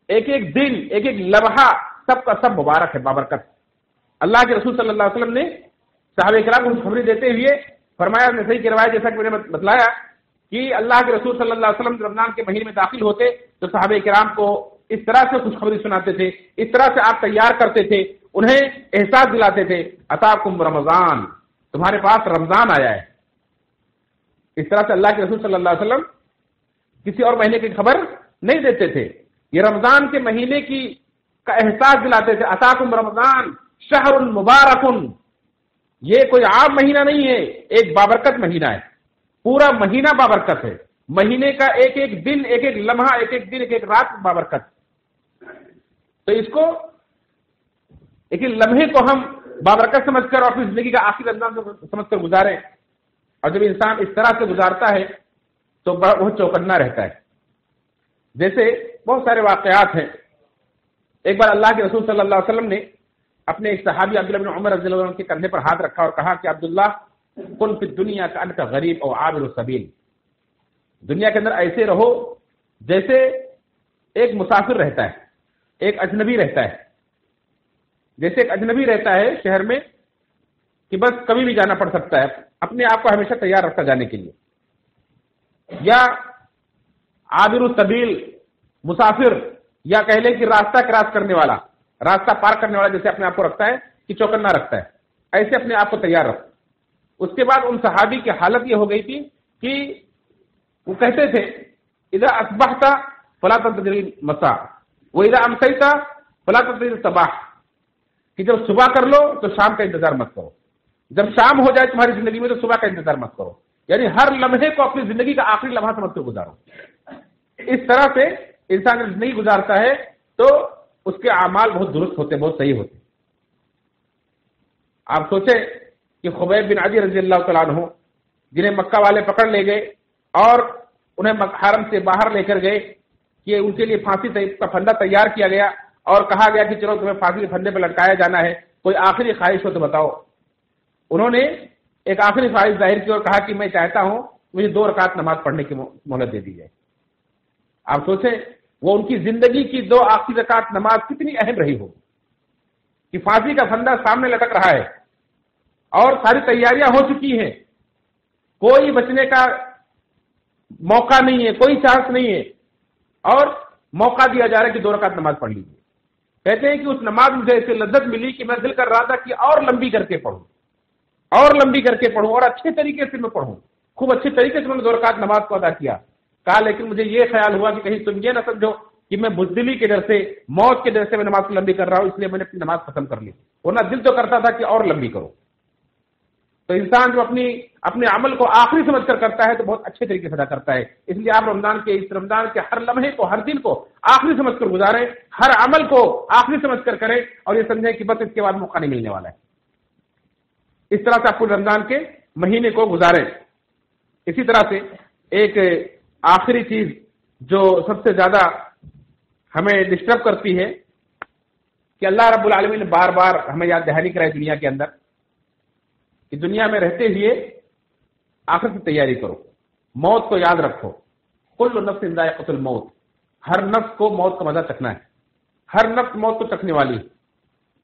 ایک ایک دن، ایک ایک لمحہ سب کا سب مبارک ہے، بابرکت. اللہ کے رسول صلی اللہ علیہ وسلم نے صحابہ کرام کو خوشخبری دیتے ہوئے فرمایا، صحیح کی روایت جیسا کہ میں نے بتلایا کہ اللہ کے رسول صلی اللہ علیہ وسلم رمضان کے مہینے میں داخل ہوتے تو صحابہ کرام کو اس طرح سے خوشخبری سناتے تھے، اس طرح سے آپ تیار کرتے تھے، انہیں احساس دلاتے تھے، اتاکم رمضان، تمہارے پاس رمضان آیا ہے. اس طرح سے اللہ کے رسول صلی اللہ علیہ وسلم کسی اور مہینے کی خبر نہیں دیتے تھے، یہ رمضان کے مہینے کا احساس دلاتے تھے. اتاکم رمضان شہر مبارک، یہ کوئی عام مہینہ نہیں ہے، ایک بابرکت مہینہ ہے، پورا مہینہ بابرکت ہے. مہینے کا ایک ایک دن، ایک ایک لمحہ، ایک ایک دن، ایک ایک رات بابرکت. تو اس کو ایک لمحے کو ہم بابرکت سمجھ کر اور اپنی زندگی کا آخری رمضان سمجھ کر گزاریں. اور جب انسان اس طرح سے گزارتا ہے تو بہت چوکنا رہتا ہے. جیسے بہت سارے واقعات ہیں. ایک بار اللہ کے رسول صلی اللہ علیہ وسلم نے اپنے ایک صحابی عبداللہ بن عمر رضی اللہ عنہ کے کندھے پر ہاتھ رکھا اور کہا کہ عبداللہ کن فی الدنیا کأنک غریب او عابر السبیل، دنیا کے اندر ایسے رہو جیسے ایک مسافر رہتا ہے، ایک اجنبی رہتا ہے. جیسے ایک اجنبی رہتا ہے شہر میں کہ بس کبھی بھی جانا پڑ سکتا ہے، اپنے آپ کو ہمیشہ تیار رکھتا جانے کے لیے. یا عابر السبیل مسافر، یا کہہ لیں کہ راستہ کراس کرنے والا، راستہ پار کرنے والا جیسے اپنے آپ کو رکھتا ہے کہ چوکنا رکھتا ہے، ایسے اپنے آپ کو تیار رکھ. اس کے بعد ان صحابی کی حالت یہ ہو گئی تھی کہ وہ کہتے تھے اذا اصبحت فلا تنتظر المساء واذا امسيت فلا تنتظر الصباح، کہ جب صبح کر لو تو شام کا انتظار مت کرو، جب شام ہو جائے تمہاری زندگی میں تو صبح کا انتظار مت کرو. یعنی ہر لمحے کو اپنی زندگی کا آخری لمحہ سمجھ کر گزارو. اس طرح سے انسان جب زندگی گزارتا ہے تو اس کے اعمال بہت درست ہوتے، بہت صحیح ہوتے. آپ سوچیں کہ خبیب بن عدی رضی اللہ تعالیٰ عنہ جنہیں مکہ والے پکڑ لے گئے اور انہیں حرم سے باہر لے کر گئے کہ ان کے لیے پھانسی کا پھندا تیار کیا گیا اور کہا گیا کہ چلو تمہیں پھانسی کے پھندے پہ لٹکایا جانا ہے، کوئی آخری خواہش ہو تو بتاؤ. انہوں نے ایک آخری خواہش ظاہر کی اور کہا کہ میں چاہتا ہوں مجھے 2 رکعت نماز پڑھنے کی مہلت دے دی جائے. آپ سوچیں وہ ان کی زندگی کی 2 آخری رکعت نماز کتنی اہم رہی ہو کہ پھانسی کا پھندا سامنے لٹک رہا ہے اور ساری تیاریاں ہو چکی ہیں، کوئی بچنے کا موقع نہیں ہے، کوئی چانس نہیں ہے، اور موقع دیا جا رہا ہے کہ 2 رکعت نماز پڑھ لیجیے. کہتے ہیں کہ اس نماز مجھے ایسی لذت ملی کہ میں دل کر رہا تھا کہ اور لمبی کر کے پڑھوں، اور لمبی کر کے پڑھوں، اور اچھے طریقے سے میں پڑھوں. خوب اچھے طریقے سے میں نے 2 رکعت نماز کو ادا کیا. کہا لیکن مجھے یہ خیال ہوا کہ کہیں تم یہ نہ سمجھو کہ میں بزدلی کے ڈر سے، موت کے ڈر سے میں نماز کو لمبی کر رہا ہوں، اس لیے میں نے اپنی نماز ختم کر لی، ورنہ دل تو کرتا تھا کہ اور لمبی کرو. تو انسان جو اپنے عمل کو آخری سمجھ کر کرتا ہے تو بہت اچھے طریقے سے ادا کرتا ہے. اس لیے آپ رمضان کے ہر لمحے کو، ہر دن کو آخری سمجھ کر گزاریں، ہر عمل کو آخری سمجھ کر کریں اور یہ سمجھیں کہ بس اس کے بعد موقع نہیں ملنے والا ہے. اس طرح سے آپ کو رمضان کے مہینے کو گزاریں. اسی طرح سے ایک آخری چیز جو سب سے زیادہ ہمیں ڈسٹرب کرتی ہے کہ اللہ رب العالمین نے بار بار ہمیں یاد دہانی کرائی دنیا کے اندر کہ دنیا میں رہتے ہوئے آخرت کی تیاری کرو، موت کو یاد رکھو، کل نفس ذائقۃ الموت، ہر نفس کو موت کا مزہ چکھنا ہے، ہر نفس موت کو چکھنے والی ہے،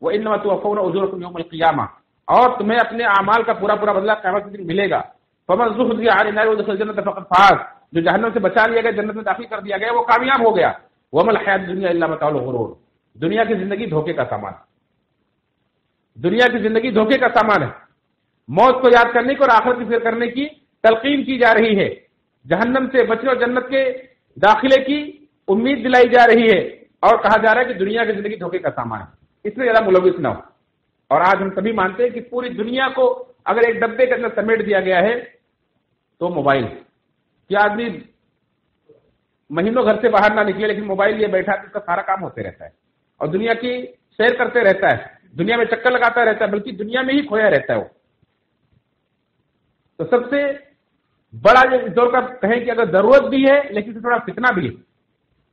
وَإِنَّمَا تُوَفَّوْنَ أُجُورَكُمْ يَوْمَ الْقِيَامَةِ، اور تمہیں اپنے اعمال کا پورا پورا بدلہ قیامت کے دن ملے گا، فَمَنْ زُحْزِحَ عَنِ النَّارِ وَأُدْخِلَ الْجَنَّةَ فَقَدْ فَازَ، جو جہنم سے بچا لیا گیا، جنت میں داخل کر دیا گیا، وہ کامیاب ہو گیا، وَمَا الْحَيَاةُ الدُّنْيَا إِلَّا مَتَاعُ الْغُرُورِ، دنیا کی زندگی دھوکے کا سامان، دنیا کی زندگی دھوکے کا سامان ہے۔ موت کو یاد کرنے کی اور آخرت کی فکر کرنے کی تلقین کی جا رہی ہے، جہنم سے بچنے اور جنت کے داخلے کی امید دلائی جا رہی ہے، اور کہا جا رہا ہے کہ دنیا کی زندگی دھوکے کا سامان ہے، اس میں زیادہ ملوث نہ ہو۔ اور آج ہم سبھی مانتے ہیں کہ پوری دنیا کو اگر ایک ڈبے کے اندر سمیٹ دیا گیا ہے تو موبائل، کیا آدمی مہینوں گھر سے باہر نہ نکلے لیکن موبائل لیے بیٹھا تو اس کا سارا کام ہوتے رہتا ہے، اور دنیا کی سیر کرتے رہتا ہے، دنیا میں چکر لگاتا رہتا ہے، بلکہ دنیا میں ہی کھویا رہتا ہے وہ۔ تو سب سے بڑا جو اس دور کا کہیں کہ اگر ضرورت بھی ہے لیکن تھوڑا فتنہ بھی ہے،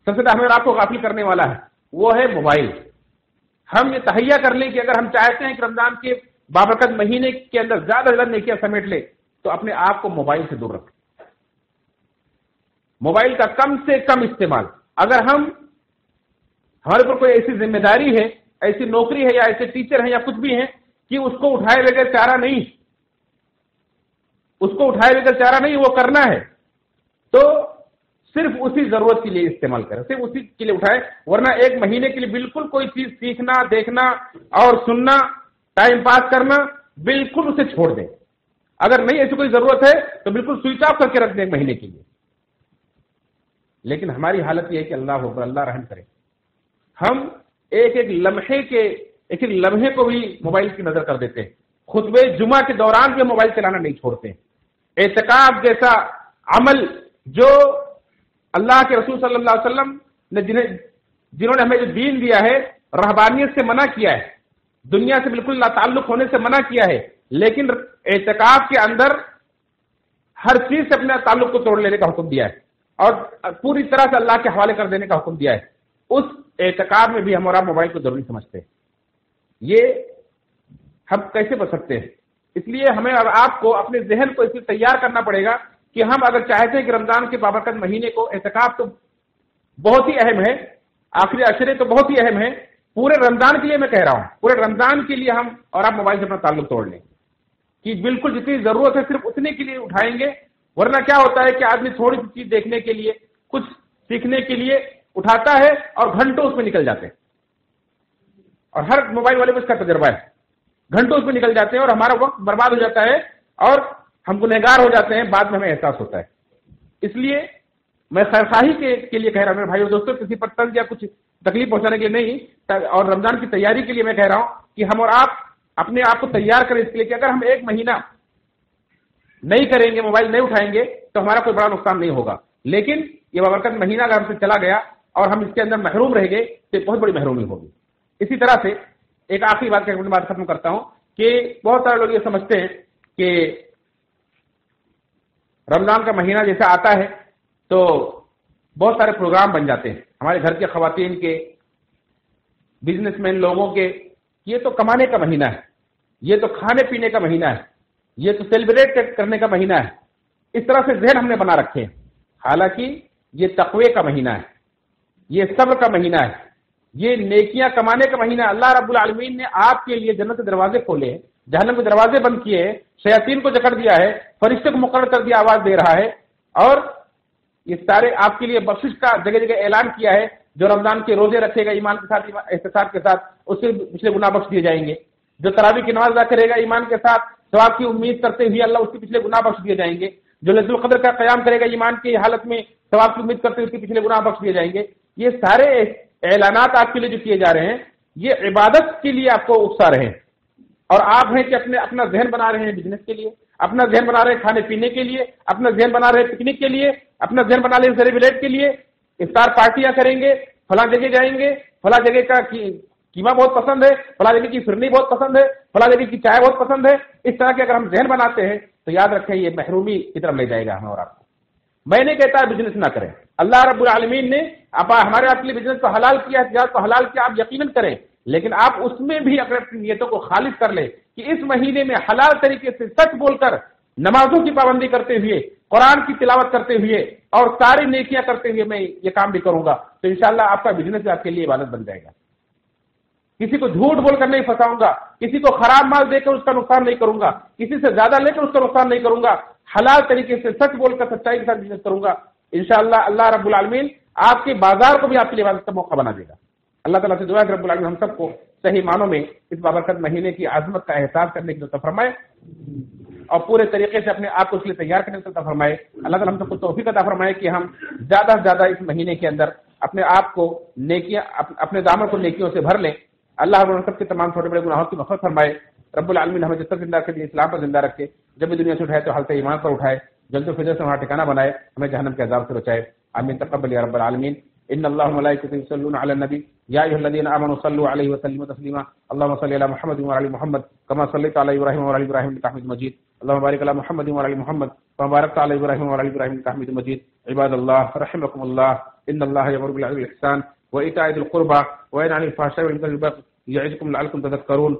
سب سے ہمیں آپ کو غافل کرنے والا ہے، وہ ہے موبائل۔ ہم یہ تہیا کر لیں کہ اگر ہم چاہتے ہیں کہ رمضان کے بابرکت مہینے کے اندر زیادہ سے زیادہ نیکیاں سمیٹ لے تو اپنے آپ کو موبائل سے دور رکھیں، موبائل کا کم سے کم استعمال۔ اگر ہمارے اوپر کوئی ایسی ذمہ داری ہے، ایسی نوکری ہے، یا ایسے ٹیچر ہیں یا کچھ بھی ہیں کہ اس کو اٹھائے بغیر چارہ نہیں، اس کو اٹھائے بغیر چارہ نہیں، وہ کرنا ہے تو صرف اسی ضرورت کے لیے استعمال کریں، صرف اسی کے لیے اٹھائے، ورنہ ایک مہینے کے لیے بالکل کوئی چیز سیکھنا، دیکھنا اور سننا، ٹائم پاس کرنا بالکل اسے چھوڑ دیں۔ اگر نہیں ایسی کوئی ضرورت ہے تو بالکل سوئچ آف کر کے رکھ دیں ایک مہینے کے لیے۔ لیکن ہماری حالت یہ ہے کہ اللہ اکبر، اللہ رحم کرے، ہم ایک ایک لمحے کو بھی موبائل کی نظر کر دیتے ہیں، خطبے جمعہ کے دوران بھی موبائل چلانا نہیں چھوڑتے۔ اعتکاف جیسا عمل جو اللہ کے رسول صلی اللہ علیہ وسلم نے جنہوں نے ہمیں جو دین دیا ہے، رہبانیت سے منع کیا ہے، دنیا سے بالکل لا تعلق ہونے سے منع کیا ہے، لیکن اعتکاف کے اندر ہر چیز سے اپنے تعلق کو توڑ لینے کا حکم دیا ہے اور پوری طرح سے اللہ کے حوالے کر دینے کا حکم دیا ہے۔ اس اعتکاف میں بھی ہم اور آپ موبائل کو ضروری سمجھتے ہیں، یہ ہم کیسے بچ سکتے ہیں؟ اس لیے ہمیں اور آپ کو اپنے ذہن کو اس لیے تیار کرنا پڑے گا کہ ہم اگر چاہتے ہیں کہ رمضان کے بابرکت مہینے کو، اعتکاف تو بہت ہی اہم ہے، آخری عشرے تو بہت ہی اہم ہے، پورے رمضان کے لیے میں کہہ رہا ہوں، پورے رمضان کے لیے ہم اور آپ موبائل سے اپنا تعلق توڑ لیں کہ بالکل جتنی ضرورت ہے صرف اتنے کے لیے اٹھائیں گے، ورنہ کیا ہوتا ہے کہ آدمی تھوڑی سی چیز دیکھنے کے لیے، کچھ سیکھنے کے لیے اٹھاتا ہے اور گھنٹوں اس میں نکل جاتے ہیں، اور ہر موبائل والے کو اس کا تجربہ ہے، گھنٹوں اس میں نکل جاتے ہیں اور ہمارا وقت برباد ہو جاتا ہے اور ہم گنہگار ہو جاتے ہیں، بعد میں ہمیں احساس ہوتا ہے۔ اس لیے میں خیرخواہی کے لیے کہہ رہا ہوں میرے بھائیو دوستوں، کسی پر طنز یا کچھ تکلیف پہنچانے کے لیے نہیں، اور رمضان کی تیاری کے لیے میں کہہ رہا ہوں کہ ہم اور آپ اپنے آپ کو تیار کریں اس کے لیے کہ اگر ہم ایک مہینہ نہیں کریں گے، موبائل نہیں اٹھائیں گے تو ہمارا کوئی بڑا نقصان نہیں ہوگا، لیکن یہ بابرکت مہینہ اگر ہم سے چلا گیا اور ہم اس کے اندر محروم رہ گئے تو بہت بڑی محرومی ہوگی۔ اسی طرح سے ایک آخری بات کر کے بات ختم کرتا ہوں کہ بہت سارے لوگ یہ سمجھتے ہیں کہ رمضان کا مہینہ جیسا آتا ہے تو بہت سارے پروگرام بن جاتے ہیں ہمارے گھر کے خواتین کے، بزنس مین لوگوں کے، یہ تو کمانے کا مہینہ ہے، یہ تو کھانے پینے کا مہینہ ہے، یہ تو سیلیبریٹ کرنے کا مہینہ ہے، اس طرح سے ذہن ہم نے بنا رکھے ہیں، حالانکہ یہ تقوی کا مہینہ ہے، یہ صبر کا مہینہ ہے، یہ نیکیاں کمانے کا مہینہ ہے۔ اللہ رب العالمین نے آپ کے لیے جنت کے دروازے کھولے ہیں، جہنم کے دروازے بند کیے ہیں، شیاطین کو جکڑ دیا ہے، فرشتے کو مقرر کر دیا، آواز دے رہا ہے، اور یہ سارے آپ کے لیے بخشش کا جگہ جگہ اعلان کیا ہے، جو رمضان کے روزے رکھے گا ایمان کے ساتھ، احتساب کے ساتھ، اس سے پچھلے گناہ بخش دیے جائیں گے، جو تراویح کی نماز ادا کرے گا ایمان کے ساتھ، ثواب کی امید کرتے ہوئے اللہ اس کے پچھلے گناہ بخش دیے جائیں گے، جو ليلۃ القدر کا قیام کرے گا ایمان کی حالت میں ثواب کی امید کرتے ہوئے اس کے پچھلے گناہ بخش دیے جائیں گے۔ یہ سارے اعلانات آپ کے لیے جو کیے جا رہے ہیں، یہ عبادت کے لیے آپ کو اکسا رہے ہیں، اور آپ ہیں کہ اپنا ذہن بنا رہے ہیں بزنس کے لیے، اپنا ذہن بنا رہے ہیں کھانے پینے کے لیے، اپنا ذہن بنا رہے ہیں پکنک کے لیے، اپنا ذہن بنا رہے ہیں سیلیبریٹ کے لیے، افطار پارٹیاں کریں گے، فلاں جگہ جائیں گے، فلاں جگہ کا قیمہ بہت پسند ہے، فلاں جگہ کی فرنی بہت پسند ہے، فلاں جگہ کی چائے بہت پسند ہے۔ اس طرح کے اگر ہم ذہن بناتے ہیں تو یاد رکھیں یہ محرومی کی طرف لے جائے گا ہمیں اور آپ کو۔ میں نہیں کہتا بزنس نہ کریں، اللہ رب العالمین نے ہمارے آپ کے لیے بزنس کو حلال کیا، تجارت کو حلال کیا، آپ یقیناً کریں، لیکن آپ اس میں بھی اگر اپنی نیتوں کو خالص کر لیں کہ اس مہینے میں حلال طریقے سے سچ بول کر نمازوں کی پابندی کرتے ہوئے، قرآن کی تلاوت کرتے ہوئے اور ساری نیکیاں کرتے ہوئے میں یہ کام بھی کروں گا، تو انشاءاللہ آپ کا بزنس آپ کے لیے عبادت بن جائے گا۔ کسی کو جھوٹ بول کر نہیں پھنساؤں گا، کسی کو خراب مال دے کر اس کا نقصان نہیں کروں گا، کسی سے زیادہ لے کر اس کا نقصان نہیں کروں گا، حلال طریقے سے سچ بول کر سچائی کے ساتھ بزنس کروں گا، انشاءاللہ اللہ رب العالمین آپ کے بازار کو بھی آپ کے لیے عبادت کا موقع بنا دے گا۔ اللہ تعالیٰ سے دعا ہے کہ رب العالمین ہم سب کو صحیح معنوں میں اس بابرکت مہینے کی عظمت کا احساس کرنے کی توفیق فرمائے اور پورے طریقے سے اپنے آپ کو اس لیے تیار کرنے کی توفیق فرمائے۔ اللہ تعالیٰ ہم سب کو توفیق عطا فرمائے کہ ہم زیادہ سے زیادہ اس مہینے کے اندر اپنے آپ کو نیکیاں، اپنے دامن کو نیکیوں سے بھر لیں۔ اللہ ہم سب کے تمام چھوٹے بڑے گناہوں کی مغفرت فرمائے۔ رب العالمین ہمیں جب تک زندہ رکھے اسلام پر زندہ رکھے، جب بھی دنیا سے اٹھائے تو حالت ایمان پر اٹھائے، جلد و فضل سے ہمارا ٹھکانہ بنائے، ہمیں جہنم کے عذاب سے بچائے۔ آمین تقبل یا رب العالمین۔ ان اللہ وملائکته یصلون علی النبی یا ایھا الذین آمنوا صلوا علیہ وسلموا تسلیما اللهم صل علی محمد وعلی آل محمد كما صليت علی ابراہیم وعلی آل ابراہیم انک حمید مجید اللهم بارک علی محمد وعلی آل محمد كما بارکت علی ابراہیم وعلی آل ابراہیم انک حمید مجید۔ عباد اللہ رحمکم اللہ، ان اللہ یأمر بالعدل والإحسان وإيتاء ذی القربى وینهى عن الفحشاء والمنکر والبغی یعظکم لعلکم تذکرون۔